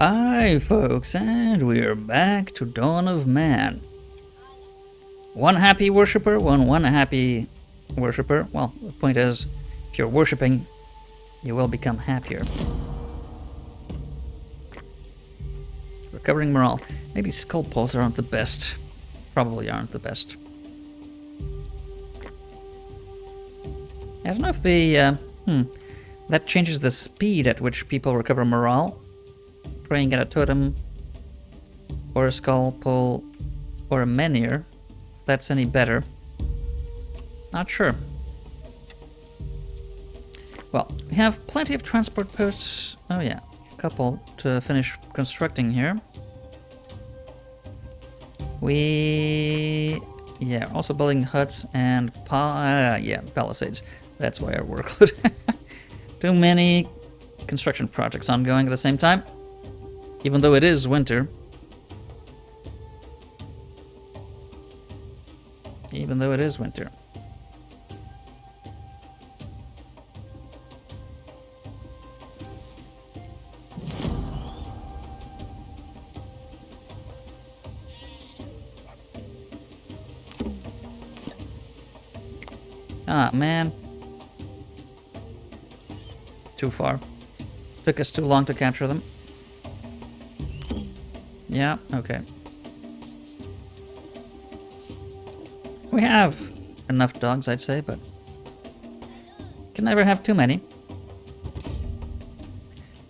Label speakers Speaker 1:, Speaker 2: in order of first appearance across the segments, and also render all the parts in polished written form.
Speaker 1: Hi folks, and we're back to Dawn of Man. One happy worshipper, one happy worshipper. Well, the point is, if you're worshipping, you will become happier. Recovering morale. Maybe skull pulls aren't the best. Probably aren't the best. I don't know if the that changes the speed at which people recover morale. Praying at a totem, or a skull pull, or a menhir, if that's any better. Not sure. Well, we have plenty of transport posts. Oh yeah, a couple to finish constructing here. Yeah, also building huts and palisades. That's why our workload. Too many construction projects ongoing at the same time. Even though it is winter. Even though it is winter. Ah, man. Too far. Took us too long to capture them. Yeah, okay. We have enough dogs, I'd say, but can never have too many.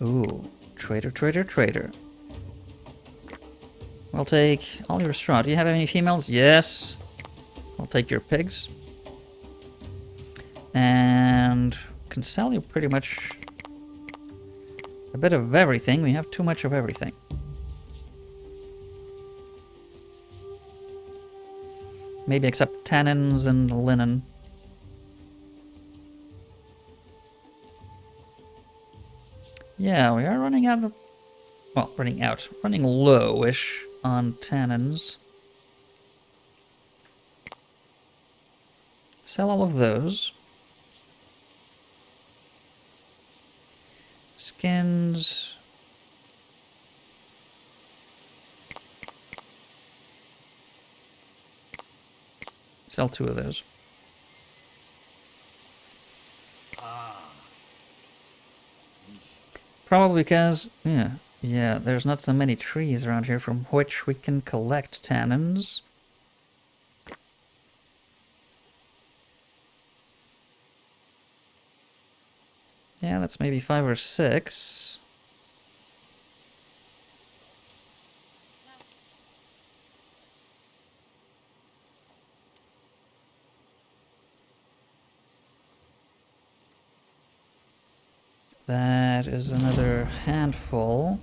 Speaker 1: Ooh, trader. We'll take all your straw. Do you have any females? Yes. I'll take your pigs. And can sell you pretty much a bit of everything. We have too much of everything. Maybe except tannins and linen. Yeah, we are running out of... Well, running low-ish on tannins. Sell all of those. Skins... Sell 2 of those. Probably because, yeah, there's not so many trees around here from which we can collect tannins. Yeah, that's maybe 5 or 6. That is another handful.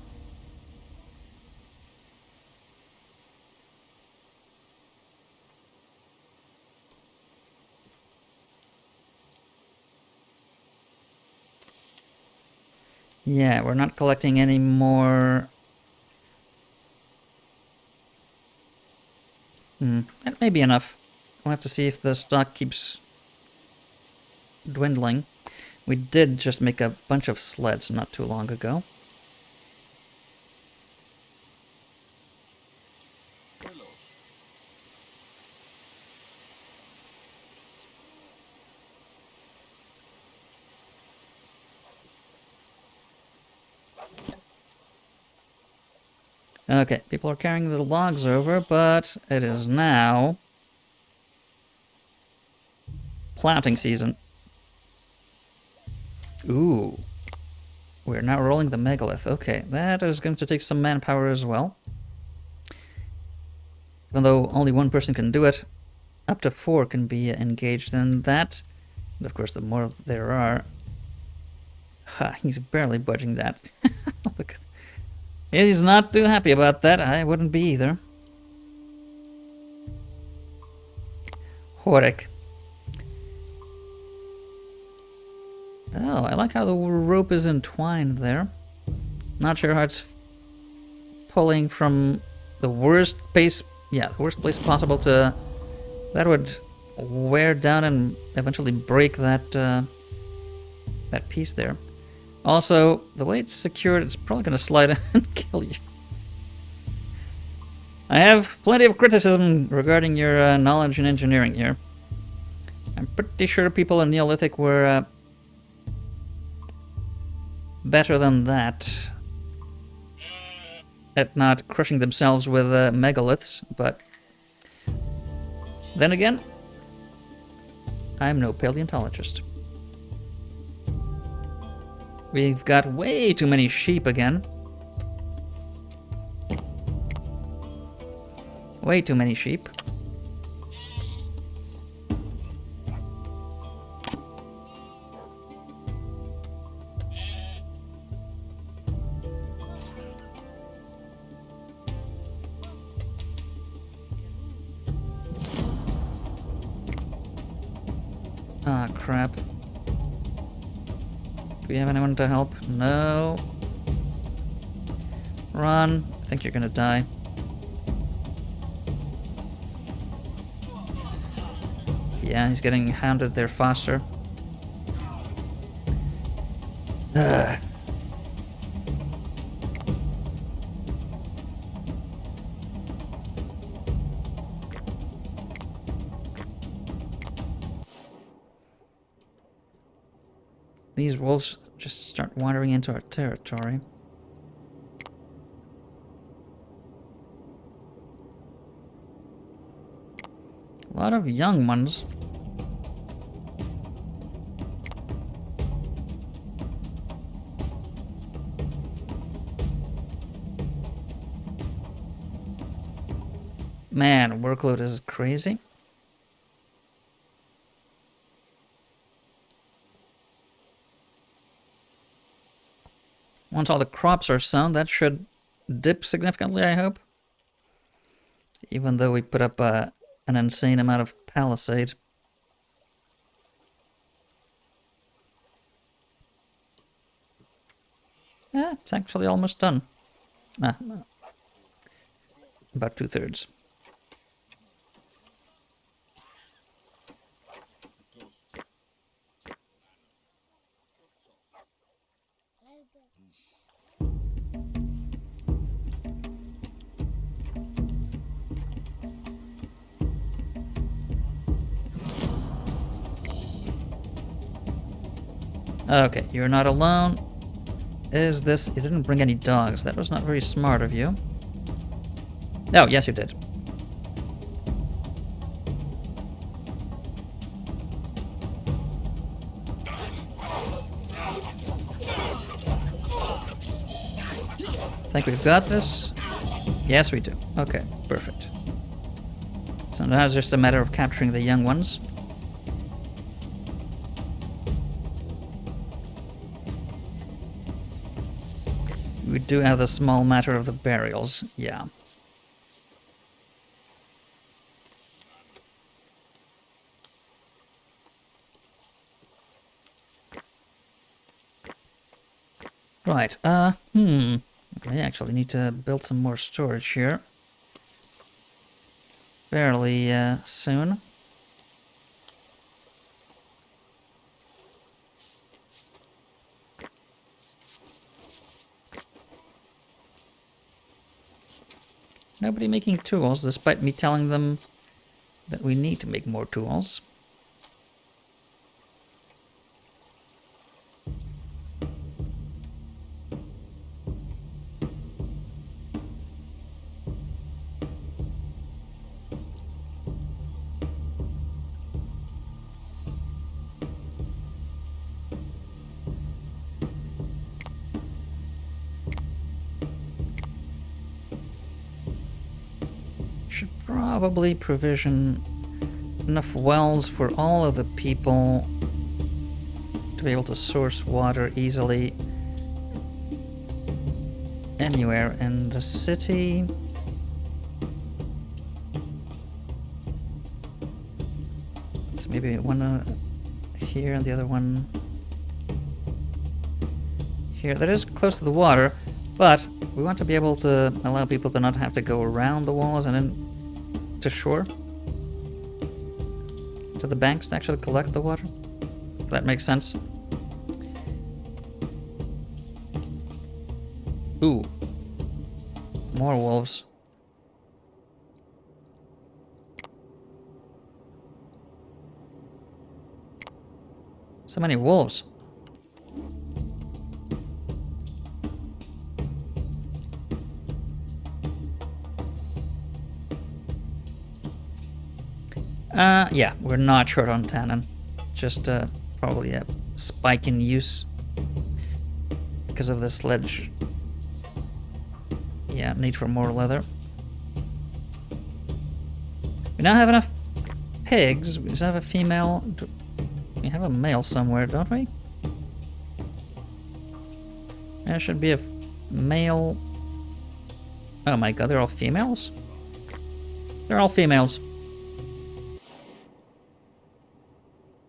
Speaker 1: Yeah, we're not collecting any more. That may be enough. We'll have to see if the stock keeps dwindling. We did just make a bunch of sleds not too long ago. Okay, people are carrying the logs over, but it is now planting season. Ooh. We're now rolling the megalith. Okay, that is going to take some manpower as well. Even though only one person can do it, up to 4 can be engaged in that. And of course, the more there are... Ha, he's barely budging that. Look, he's not too happy about that. I wouldn't be either. Horik. Oh, I like how the rope is entwined there. Not sure how it's pulling from the worst place, the worst place possible to... That would wear down and eventually break that that piece there. Also, the way it's secured, it's probably going to slide in and kill you. I have plenty of criticism regarding your knowledge in engineering here. I'm pretty sure people in Neolithic were better than that at not crushing themselves with megaliths, but then again, I'm no paleontologist. We've got way too many sheep again. Way too many sheep. Ah, crap. Do we have anyone to help? No. Run. I think you're gonna die. Yeah, he's getting hounded there faster. Ugh. These wolves just start wandering into our territory. A lot of young ones. Man, workload is crazy. Once all the crops are sown, that should dip significantly, I hope. Even though we put up an insane amount of palisade. Yeah, it's actually almost done. About 2/3. Okay, you're not alone. Is this... You didn't bring any dogs. That was not very smart of you. Oh, yes you did. Think we've got this? Yes, we do. Okay, perfect. So now it's just a matter of capturing the young ones. We do have the small matter of the burials, yeah. Right, I actually need to build some more storage here. Fairly, soon. Nobody making tools, despite me telling them that we need to make more tools. Should probably provision enough wells for all of the people to be able to source water easily anywhere in the city. So maybe one here and the other one here. That is close to the water, but we want to be able to allow people to not have to go around the walls and then to shore, to the banks to actually collect the water, if that makes sense. Ooh. More wolves. So many wolves. Yeah, we're not short on tannin. Just probably a spike in use because of the sledge. Yeah, need for more leather. We now have enough pigs. We just have a female. We have a male somewhere, don't we? There should be a male. Oh my god, they're all females? They're all females.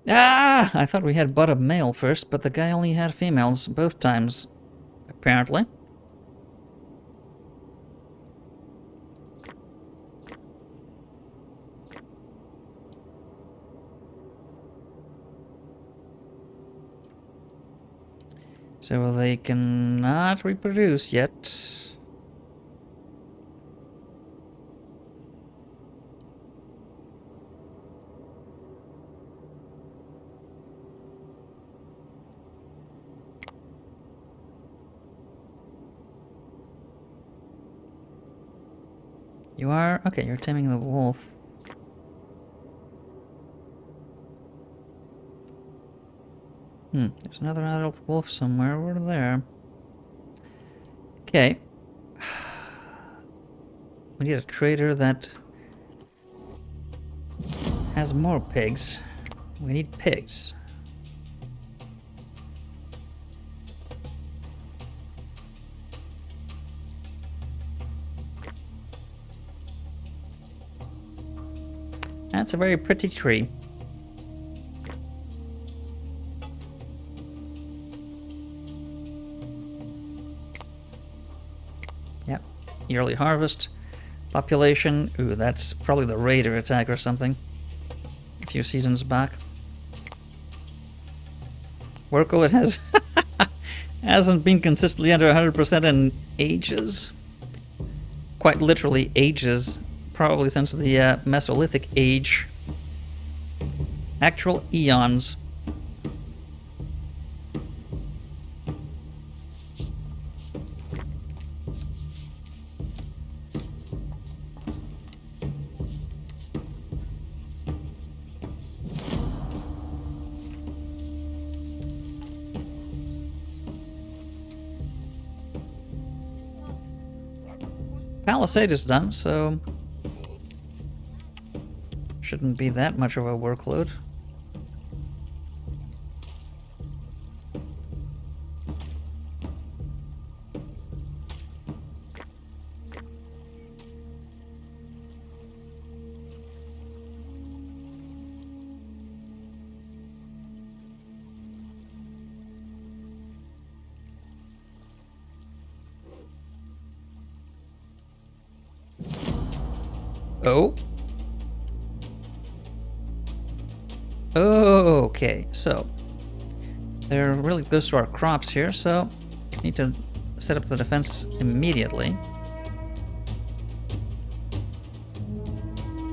Speaker 1: Ah! I thought we had but a male first, but the guy only had females both times, apparently. So they cannot reproduce yet. You are? Okay, you're taming the wolf. There's another adult wolf somewhere over there. Okay. We need a trader that has more pigs. We need pigs. That's a very pretty tree. Yep, yearly harvest. Population, ooh, that's probably the raider attack or something. A few seasons back. Workle, it has hasn't been consistently under 100% in ages. Quite literally ages. Probably since the Mesolithic Age. Actual eons. Palisade is done, so shouldn't be that much of a workload. Oh. Okay, so they're really close to our crops here, so we need to set up the defense immediately.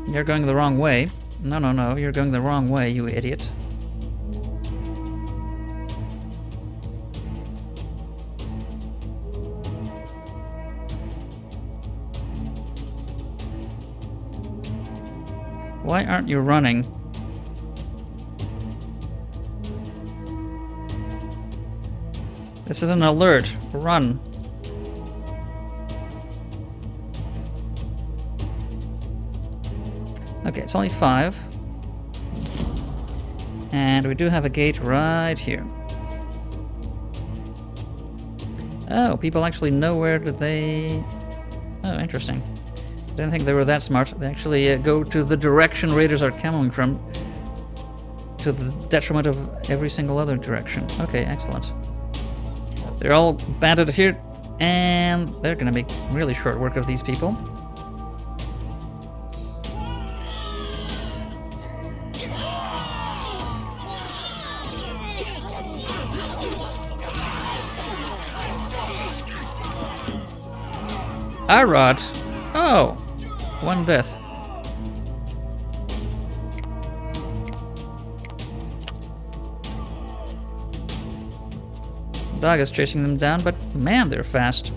Speaker 1: You're going the wrong way. No, you're going the wrong way, you idiot. Why aren't you running? This is an alert. Run. Okay, it's only 5. And we do have a gate right here. Oh, people actually know where did they... Oh, interesting. Didn't think they were that smart. They actually go to the direction raiders are coming from, to the detriment of every single other direction. Okay, excellent. They're all banded here, and they're gonna make really short work of these people. Arod. Oh, one death. Dog is chasing them down, but man, they're fast.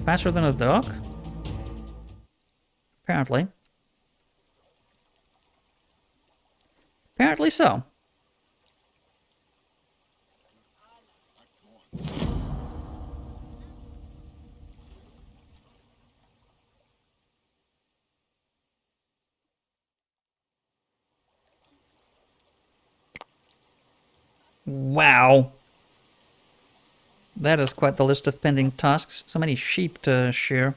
Speaker 1: Faster than a dog? Apparently. Apparently so. Wow. That is quite the list of pending tasks. So many sheep to shear.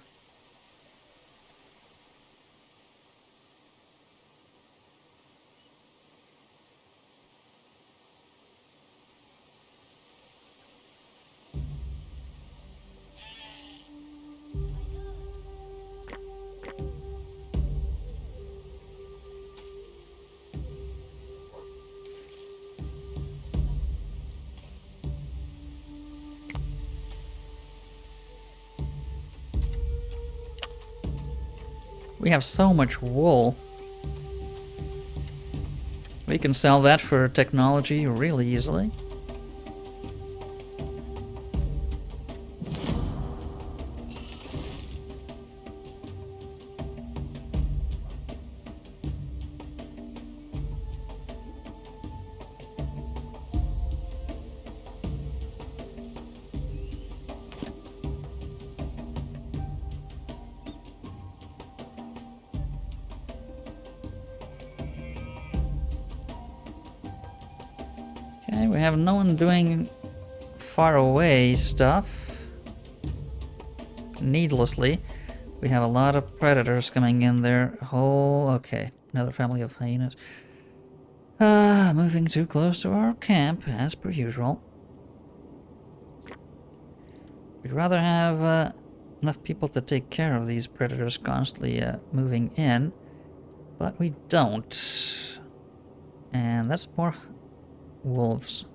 Speaker 1: We have so much wool. We can sell that for technology really easily. Okay, we have no one doing far away stuff needlessly. We have a lot of predators coming in there. Okay, another family of hyenas. Moving too close to our camp, as per usual. We'd rather have enough people to take care of these predators constantly moving in, but we don't. And that's more wolves.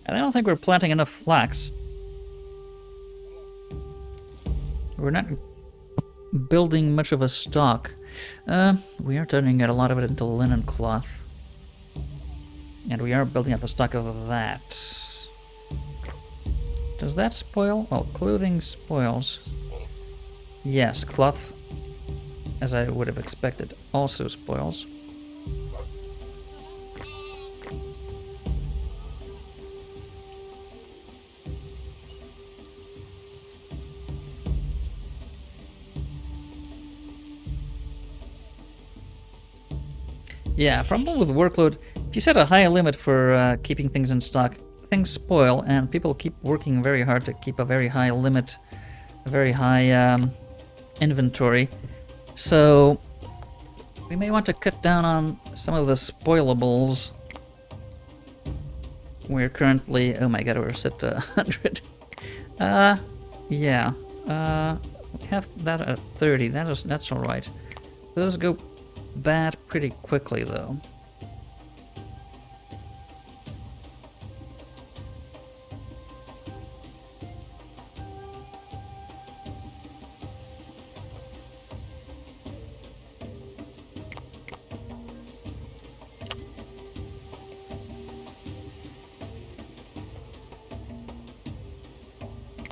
Speaker 1: And I don't think we're planting enough flax. We're not building much of a stock. We are turning a lot of it into linen cloth. And we are building up a stock of that. Does that spoil? Well, clothing spoils. Yes, cloth, as I would have expected, also spoils. Yeah, problem with workload, if you set a high limit for keeping things in stock, things spoil and people keep working very hard to keep a very high limit, a very high inventory. So we may want to cut down on some of the spoilables. We're currently, oh my god, we're set to 100. Yeah. We have that at 30, that's alright. Those go bad pretty quickly though.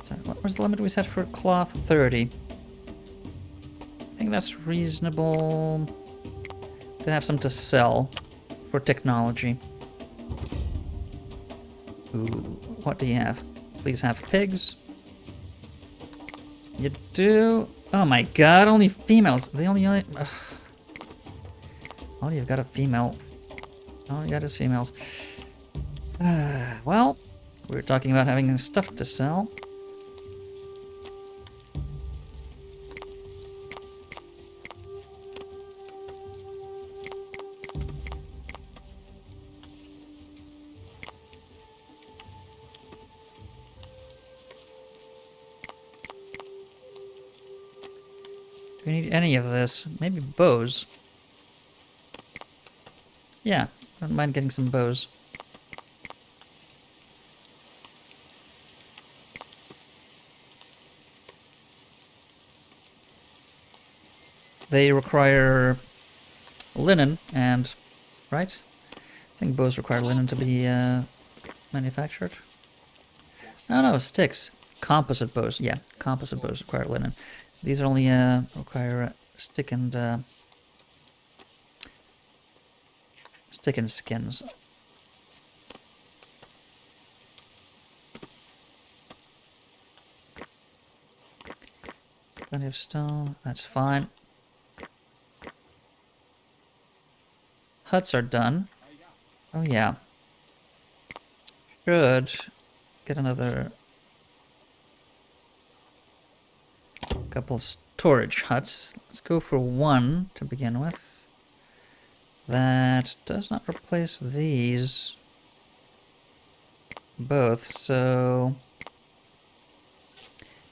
Speaker 1: Sorry, what was the limit we set for cloth? 30. I think that's reasonable. To have some to sell for technology. Ooh, what do you have? Please have pigs. You do? Oh my god, only females. They only... Ugh. All you've got a female. All you got is females. Well, we were talking about having stuff to sell. Do we need any of this? Maybe bows. Yeah, I don't mind getting some bows. They require linen and... right? I think bows require linen to be manufactured. Oh no, sticks. Composite bows. Yeah, composite bows require linen. These only require stick and skins. Plenty of stone. That's fine. Huts are done. Oh yeah. Should get another couple of storage huts. Let's go for one to begin with. That does not replace these both, so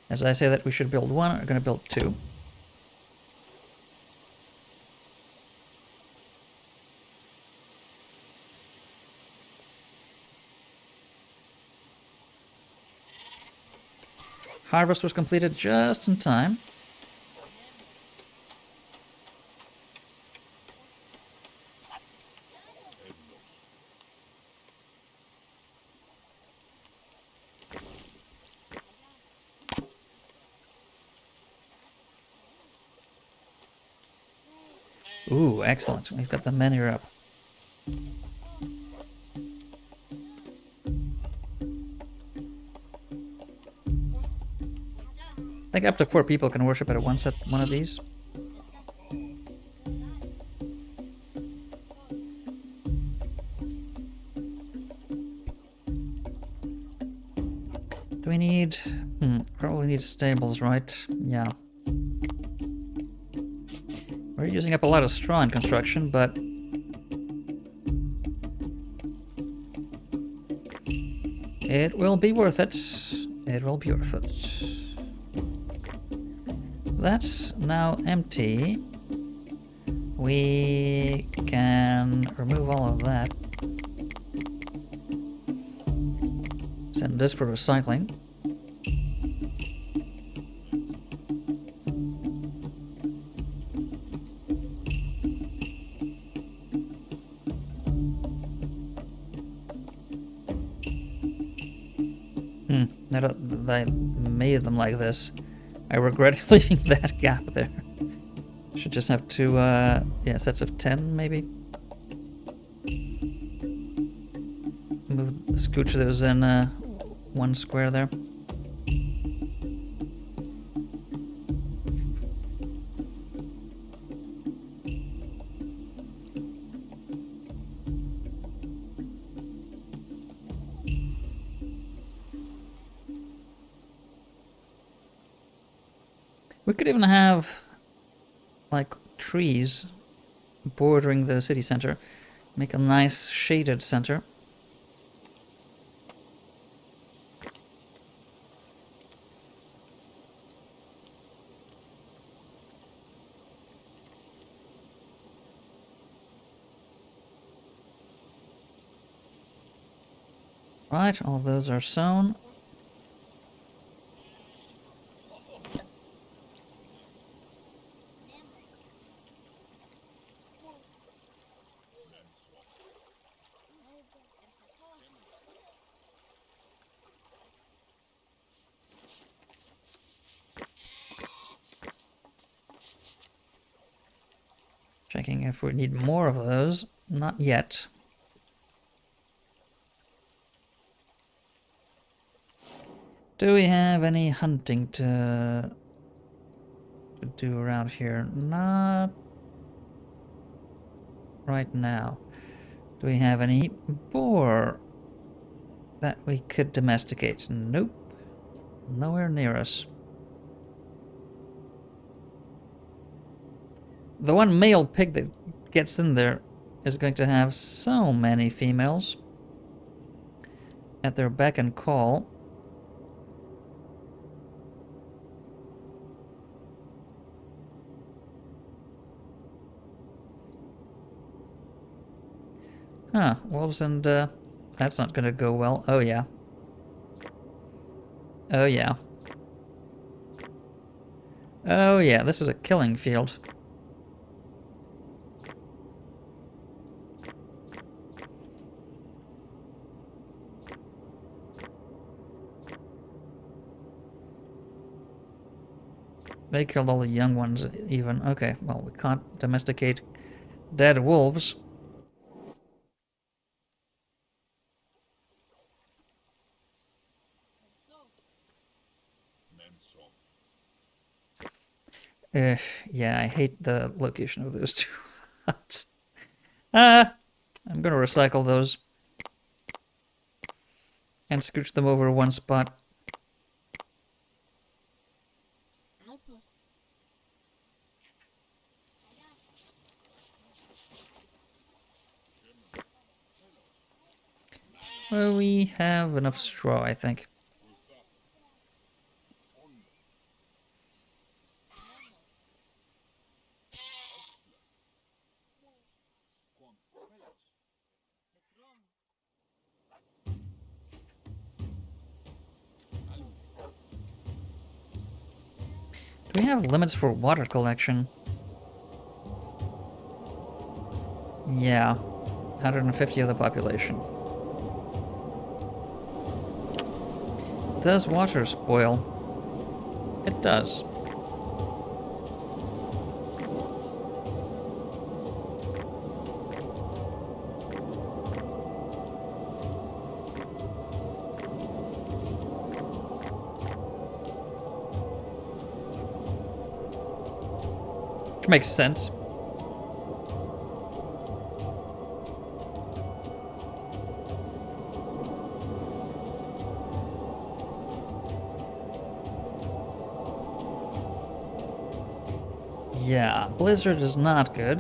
Speaker 1: as I say that we should build one, we're going to build two. Harvest was completed just in time. Ooh, excellent. We've got the menu up. I think up to 4 people can worship at once at one of these. Do we need... probably need stables, right? Yeah. We're using up a lot of straw in construction, but... it will be worth it. It will be worth it. That's now empty. We can remove all of that. Send this for recycling. Now that I made them like this, I regret leaving that gap there. Should just have two, yeah, sets of 10, maybe. Scooch those in one square there. We could even have, like, trees bordering the city center. Make a nice shaded center. Right, all of those are sown. Checking if we need more of those. Not yet. Do we have any hunting to do around here? Not right now. Do we have any boar that we could domesticate. Nope. Nowhere near us. The one male pig that gets in there is going to have so many females at their beck and call. Huh, wolves and, that's not gonna go well. Oh, yeah. Oh, yeah. Oh, yeah, this is a killing field. They killed all the young ones, even. Okay, well, we can't domesticate dead wolves. Yeah, I hate the location of those two huts. I'm gonna recycle those and scooch them over one spot. Well, we have enough straw, I think. Do we have limits for water collection? Yeah, 150 of the population. Does water spoil? It does. Which makes sense. Yeah, blizzard is not good.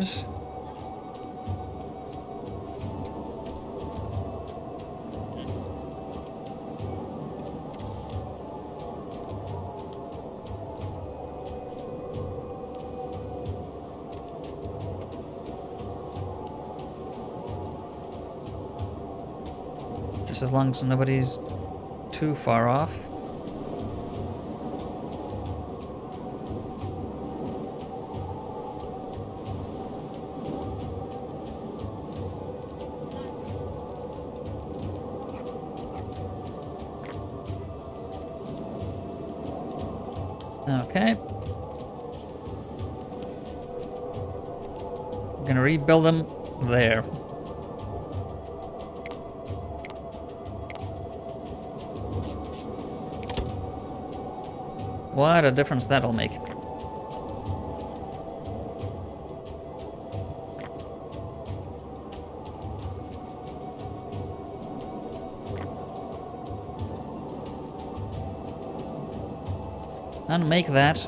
Speaker 1: Just as long as nobody's too far off. Okay. I'm gonna rebuild them there. What a difference that'll make. Unmake that.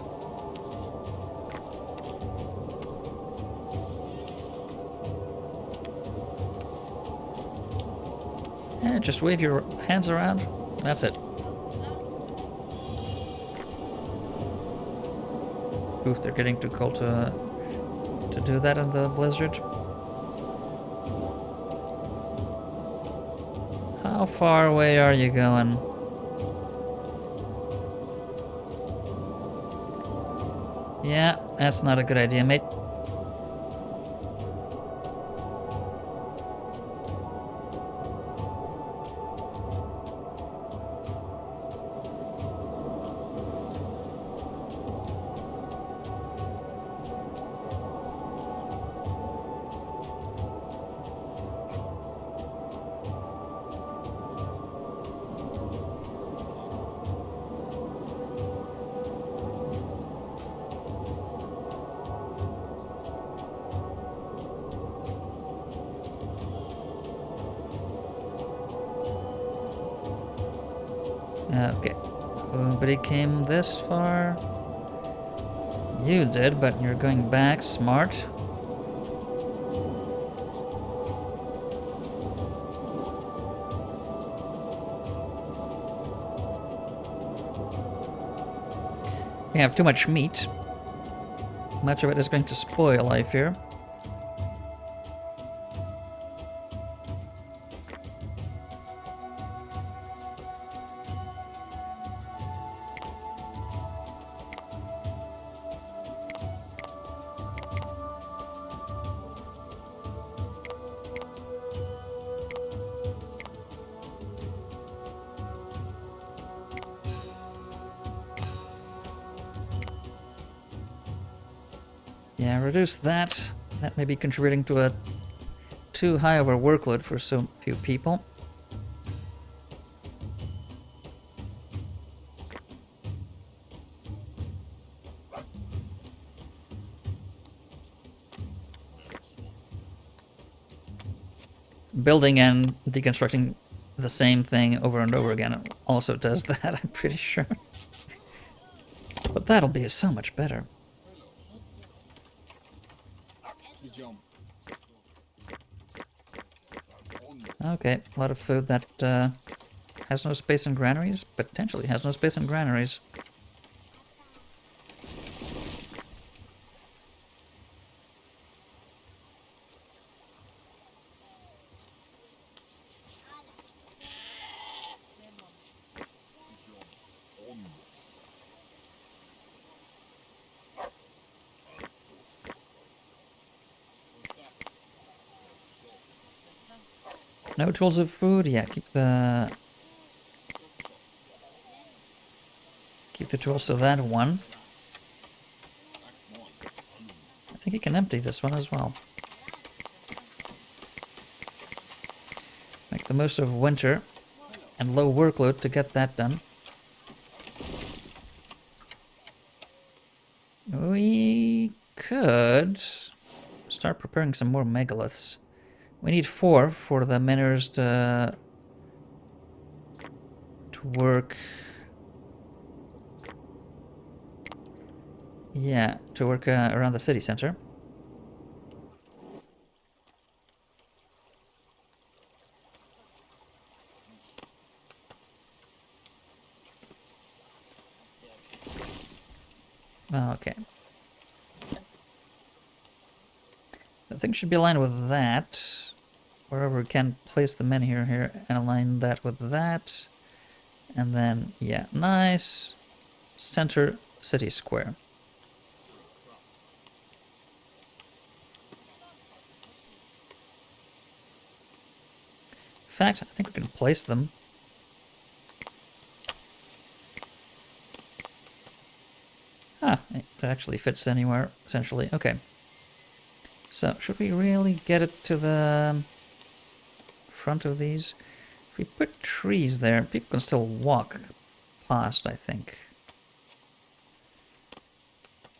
Speaker 1: Yeah, just wave your hands around. That's it. Ooh, they're getting too cold to do that in the blizzard. How far away are you going? Yeah, that's not a good idea, mate. Okay. Nobody came this far. You did, but you're going back. Smart. We have too much meat. Much of it is going to spoil, I fear. Yeah, reduce that. That may be contributing to a too high of a workload for so few people. Building and deconstructing the same thing over and over again also does that, I'm pretty sure. But that'll be so much better. Okay, a lot of food that has no space in granaries. Potentially has no space in granaries. No tools of food? Yeah, keep the tools to that one. I think you can empty this one as well. Make the most of winter and low workload to get that done. We could start preparing some more megaliths. We need 4 for the miners to work. Yeah, to work around the city center. Okay. I think it should be aligned with that. Wherever we can place the men here and align that with that. And then, yeah, nice. Center city square. In fact, I think we can place them. Ah, it actually fits anywhere, essentially. Okay. So, should we really get it to the front of these? If we put trees there, people can still walk past, I think.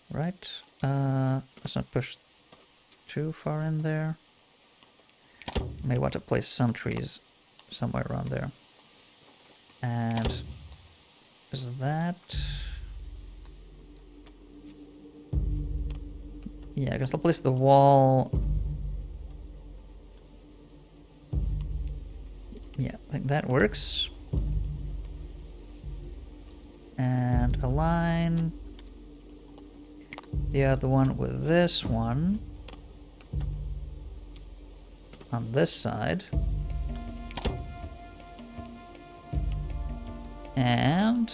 Speaker 1: Right? Let's not push too far in there. May want to place some trees somewhere around there. And is that... Yeah, I can still place the wall. Yeah, I think that works. And align the other one with this one on this side. And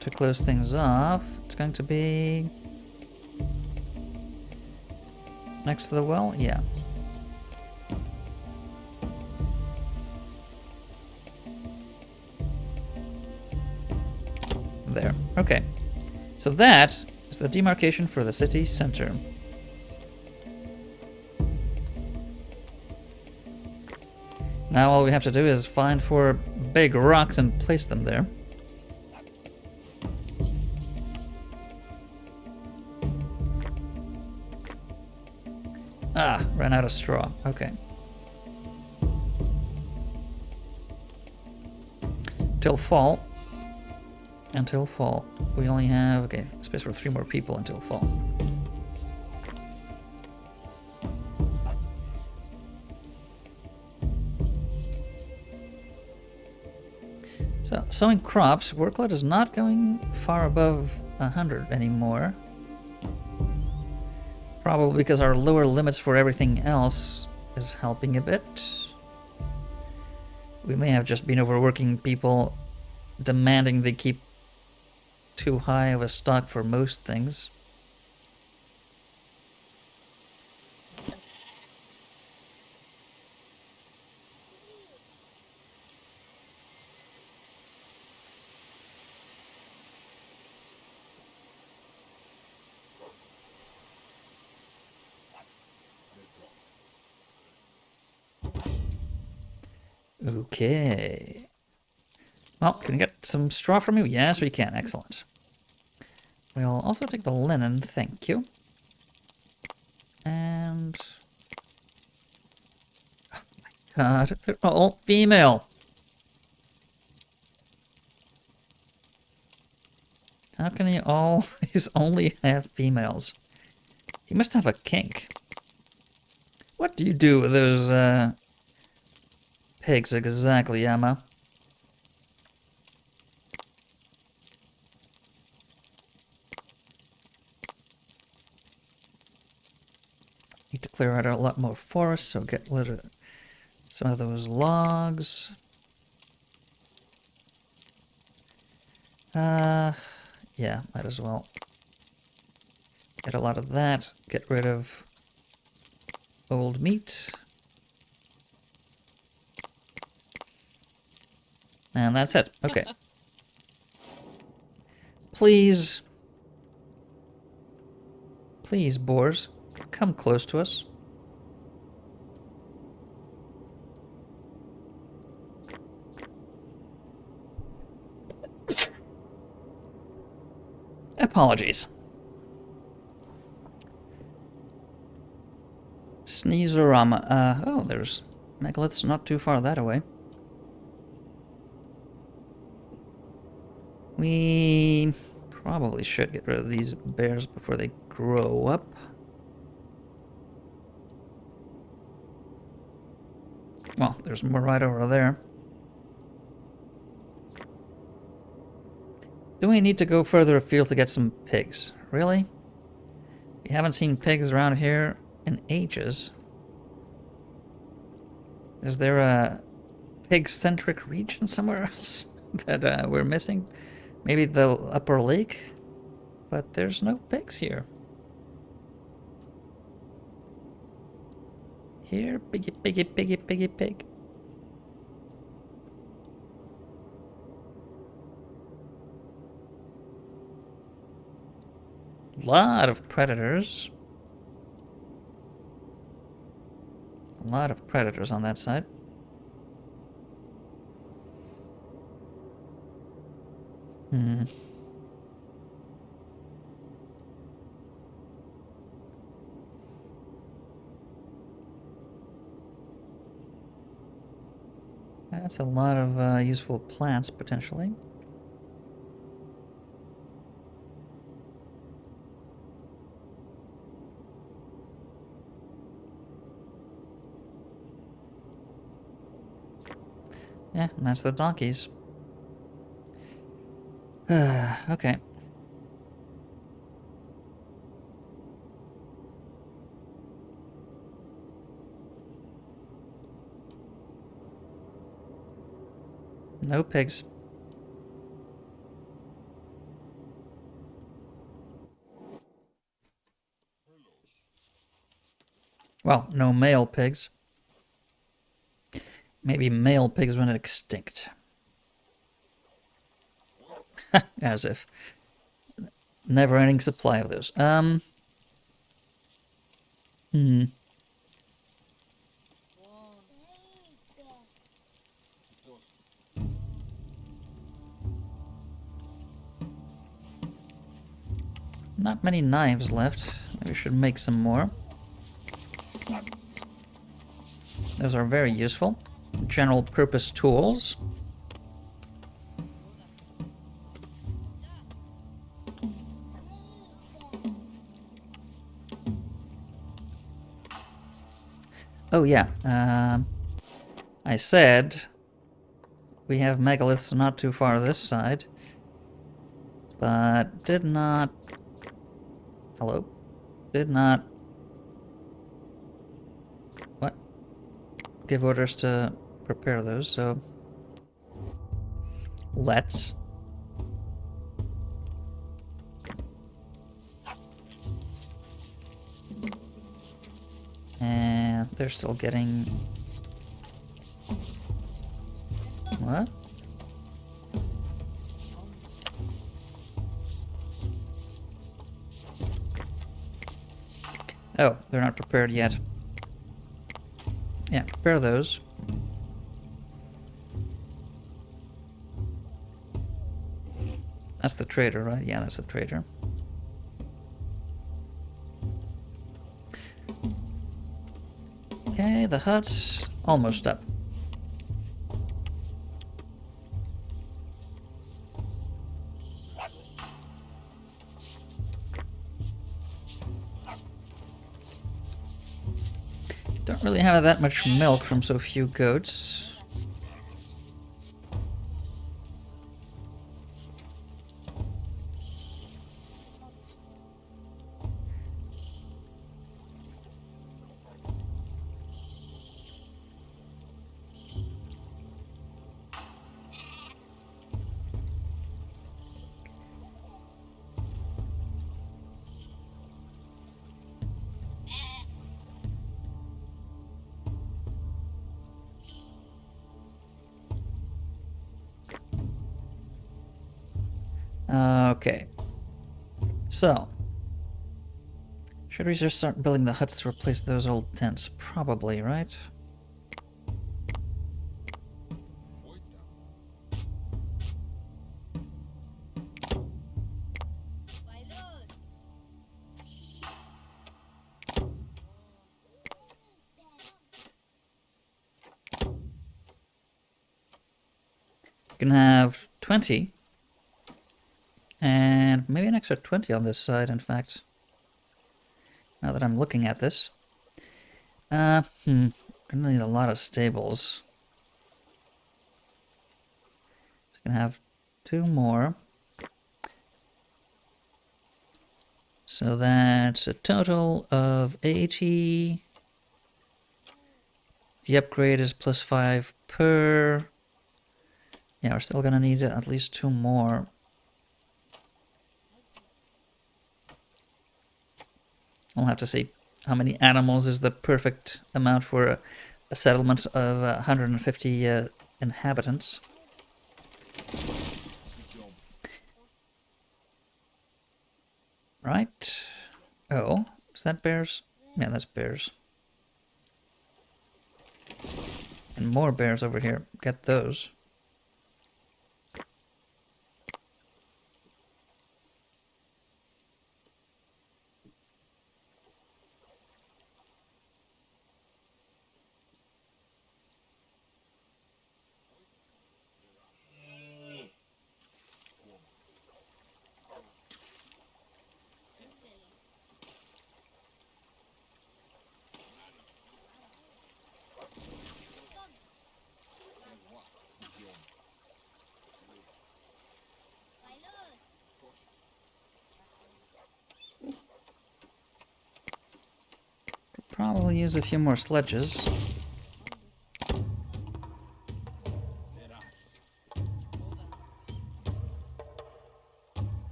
Speaker 1: to close things off, it's going to be next to the well? Yeah. There. Okay. So that is the demarcation for the city center. Now all we have to do is find 4 big rocks and place them there. Ah, ran out of straw. Okay. Till fall. until fall. We only have, okay, space for 3 more people until fall. So, sowing crops, workload is not going far above 100 anymore. Probably because our lower limits for everything else is helping a bit. We may have just been overworking people, demanding they keep too high of a stock for most things. Okay. Well, can we get some straw from you? Yes, we can. Excellent. We'll also take the linen, thank you. And... oh my god, they're all female. How can he always only have females? He must have a kink. What do you do with those, pigs exactly, Emma? Need to clear out a lot more forest, so get rid of some of those logs. Yeah, might as well. Get a lot of that. Get rid of old meat. And that's it. Okay. Please. Please, boars. Come close to us. Apologies. Sneezorama. Oh, there's megaliths not too far that away. We probably should get rid of these bears before they grow up. Well, there's more right over there. Do we need to go further afield to get some pigs? Really? We haven't seen pigs around here in ages. Is there a pig-centric region somewhere else that we're missing? Maybe the upper lake? But there's no pigs here. Here, piggy, piggy, piggy, piggy, pig. Lot of predators. A lot of predators on that side. That's a lot of useful plants, potentially. Yeah, and that's the donkeys. Okay. No pigs. Well, no male pigs. Maybe male pigs went extinct. As if. Never-ending supply of those. Not many knives left. Maybe we should make some more. Those are very useful. General purpose tools. Oh yeah, I said we have megaliths not too far this side, but did not... Hello? Did not... What? Give orders to prepare those, so... Let's... And they're still getting... What? Oh, they're not prepared yet. Yeah, prepare those. That's the trader, right? Yeah, that's the trader. Okay, the hut's almost up. Don't really have that much milk from so few goats. Okay. So, should we just start building the huts to replace those old tents? Probably, right? We can have 20. And maybe an extra 20 on this side, in fact. Now that I'm looking at this. Gonna need a lot of stables. So we can have 2 more. So that's a total of 80. The upgrade is +5 per. Yeah, we're still gonna need at least 2 more. I'll have to see how many animals is the perfect amount for a settlement of 150 inhabitants. Right. Oh, is that bears? Yeah, that's bears. And more bears over here. Get those. Probably use a few more sledges.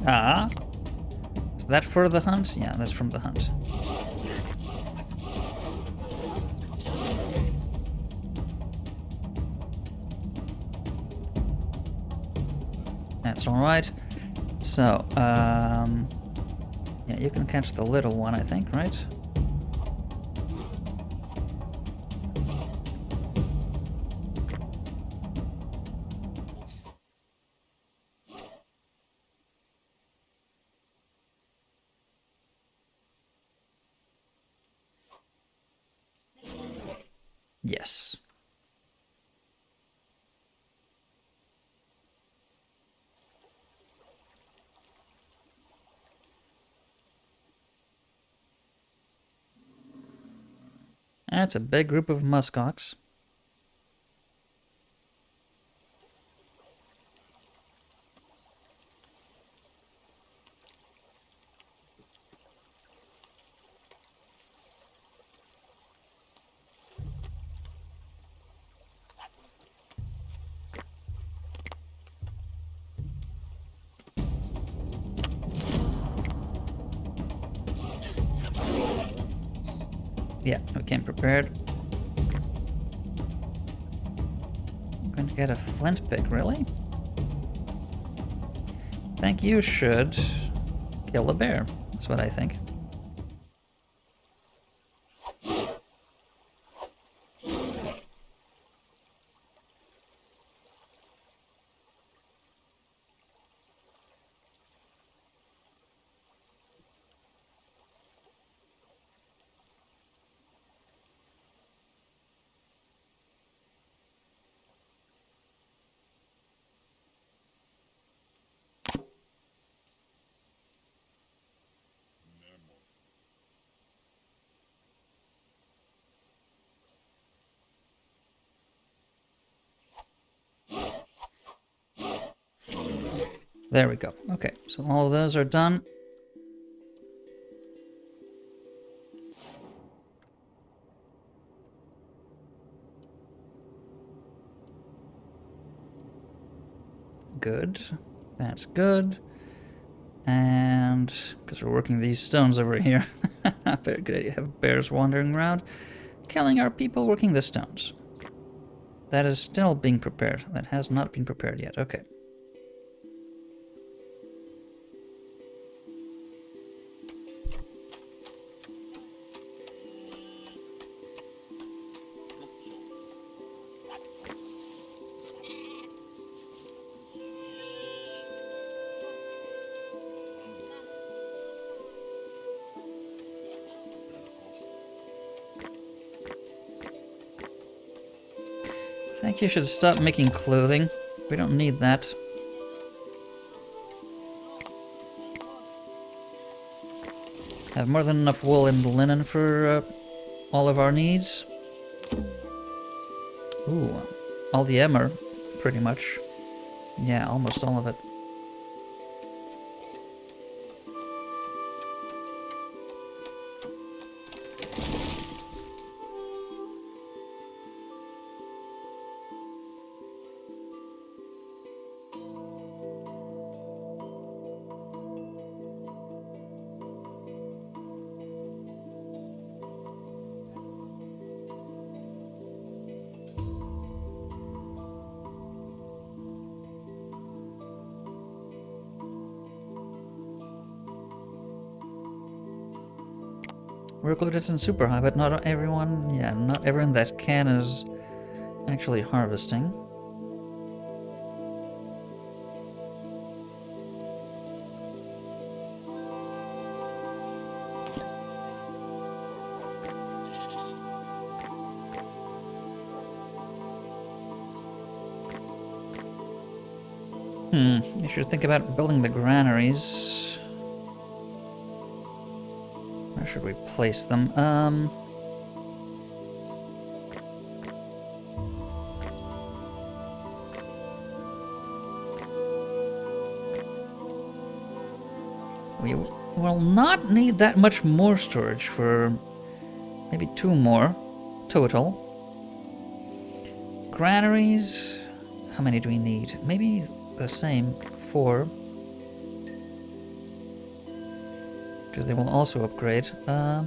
Speaker 1: Ah. Is that for the hunt? Yeah, that's from the hunt. That's alright. So, yeah, you can catch the little one, I think, right? Yes. That's a big group of muskox. Yeah, we came prepared. I'm going to get a flint pick, really? Think you should kill a bear. That's what I think. There we go. Okay, so all of those are done. Good. That's good. And because we're working these stones over here, very good idea. Have bears wandering around, killing our people working the stones. That is still being prepared. That has not been prepared yet. Okay. I think you should stop making clothing. We don't need that. Have more than enough wool and linen for all of our needs. Ooh, all the emmer, pretty much. Yeah, almost all of it. Workload isn't super high, but not everyone, yeah, not everyone that can is actually harvesting. You should think about building the granaries. Where should we place them? We will not need that much more storage for maybe 2 more total. Granaries, how many do we need? Maybe the same, 4. Because they will also upgrade. Yeah.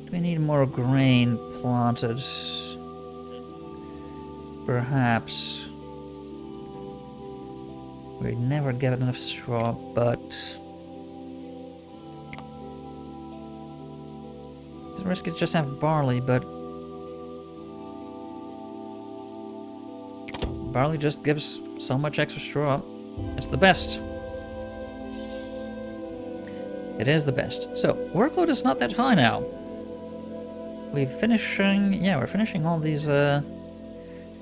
Speaker 1: Do we need more grain planted? Perhaps. We never get enough straw, but... It's a risk to just have barley, but... Barley just gives so much extra straw. It's the best. It is the best. So, workload is not that high now. We're finishing all these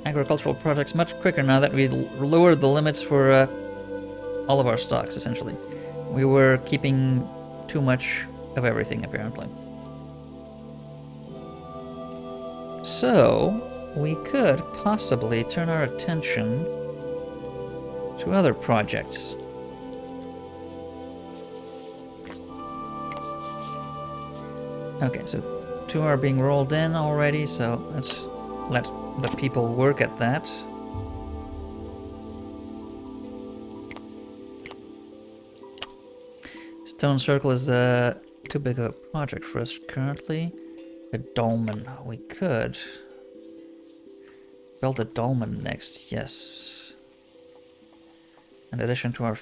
Speaker 1: agricultural projects much quicker now that we lowered the limits for all of our stocks, essentially. We were keeping too much of everything, apparently. So, we could possibly turn our attention to other projects. Okay, so 2 are being rolled in already, so let's let the people work at that. Stone Circle is too big of a project for us currently. A dolmen. We could build a dolmen next, yes. In addition to our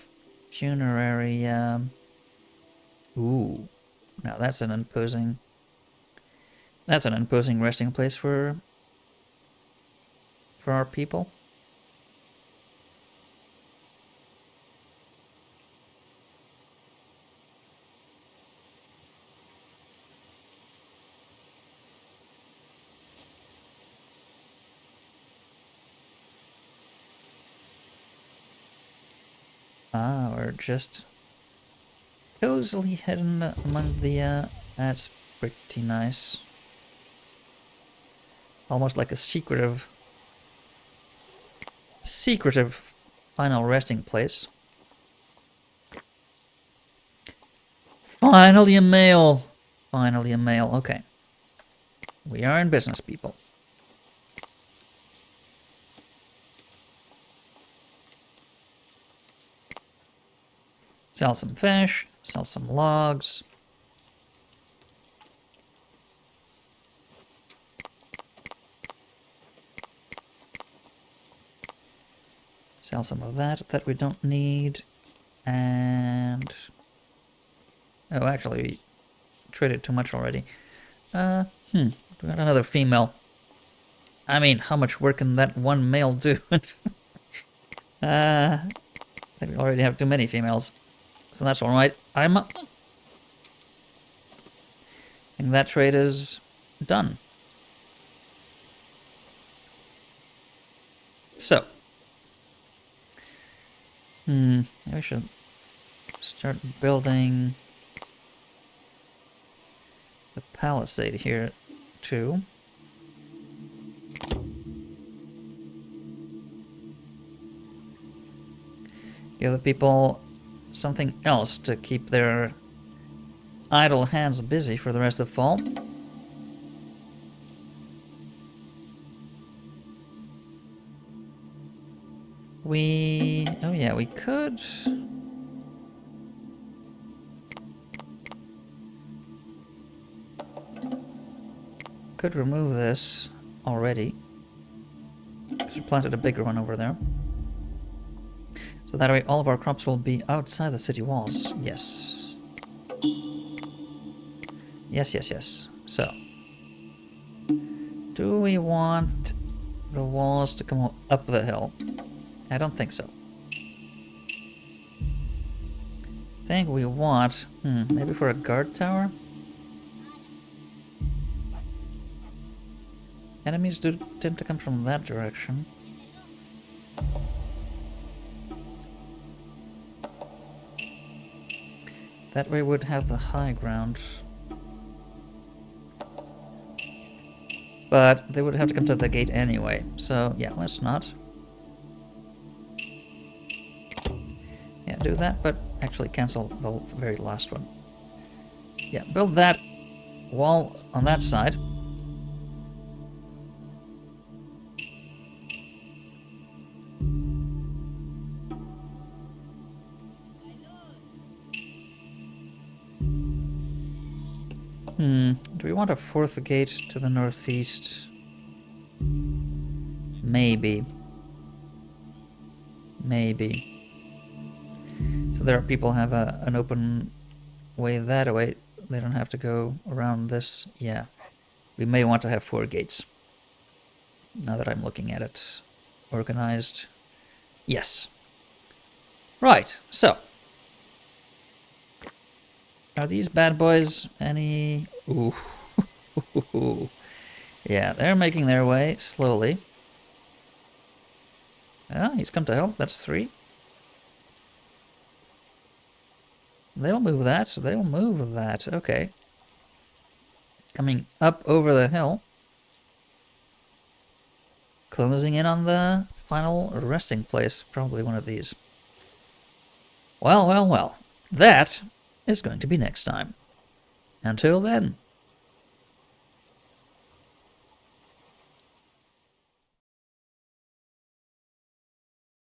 Speaker 1: funerary... Ooh. Now that's an imposing... That's an imposing resting place for our people. Ah, we're just cozily hidden among the... that's pretty nice. Almost like a secretive final resting place. Finally a male! Finally a male, okay. We are in business, people. Sell some fish, sell some logs. Sell some of that we don't need. And... oh, actually, we traded too much already. We got another female. I mean, how much work can that one male do? I think we already have too many females. So that's alright. And that trade is done. So. Maybe we should start building the palisade here, too. Give the people something else to keep their idle hands busy for the rest of fall. Oh yeah, we could... could remove this already. We planted a bigger one over there. So that way all of our crops will be outside the city walls. Yes. Yes. So. Do we want the walls to come up the hill? I don't think so. I think we want... maybe for a guard tower? Enemies do tend to come from that direction. That way would have the high ground. But they would have to come to the gate anyway. So, yeah, let's not. Yeah, do that, but actually cancel the very last one. Yeah, build that wall on that side. Do we want a fourth gate to the northeast? Maybe. So there are people have an open way that way. They don't have to go around this. Yeah. We may want to have 4 gates. Now that I'm looking at it. Organized. Yes. Right, so. Are these bad boys any... Ooh. Yeah, they're making their way slowly. Ah, he's come to help. That's 3. They'll move that. They'll move that. Okay. Coming up over the hill. Closing in on the final resting place. Probably one of these. Well, well, well. That is going to be next time. Until then.